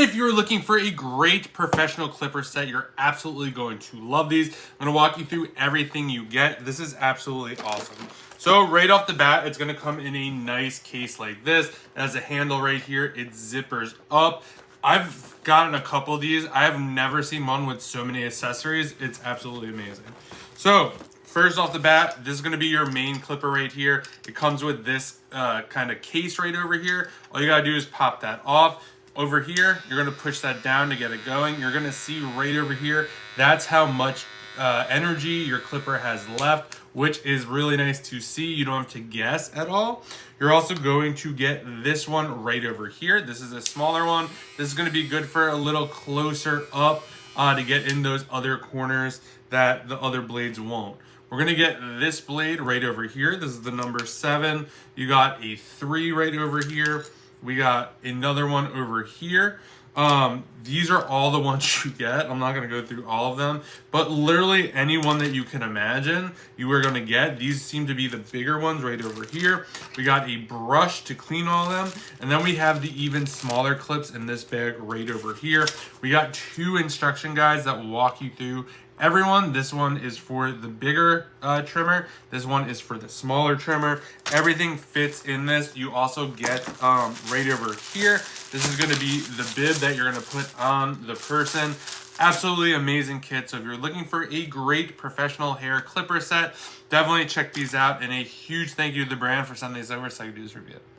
If you're looking for a great professional clipper set, you're absolutely going to love these. I'm going to walk you through everything you get. This is absolutely awesome. So right off the bat, it's going to come in a nice case like this. It has a handle right here. It zippers up. I've gotten a couple of these. I have never seen one with so many accessories. It's absolutely amazing. So first off the bat, this is going to be your main clipper right here. It comes with this kind of case right over here. All you got to do is pop that off. Over here, you're going to push that down to get it going. You're going to see right over here, that's how much energy your clipper has left, which is really nice to see. You don't have to guess at all. You're also going to get this one right over here. This is a smaller one. This is going to be good for a little closer up to get in those other corners that the other blades won't. We're going to get this blade right over here. This is the number 7. You got a 3 right over here. We got another one over here. These are all the ones you get. I'm not going to go through all of them, but literally any one that you can imagine, you are going to get. These seem to be the bigger ones right over here. We got a brush to clean all of them, and then we have the even smaller clips in this bag right over here. We got 2 instruction guides that will walk you through everyone. This one is for the bigger trimmer. This one is for the smaller trimmer. Everything fits in this. You also get right over here. This is going to be the bib that you're going to put on the person. Absolutely amazing kit. So if you're looking for a great professional hair clipper set, definitely check these out. And a huge thank you to the brand for sending these over so I could do this review.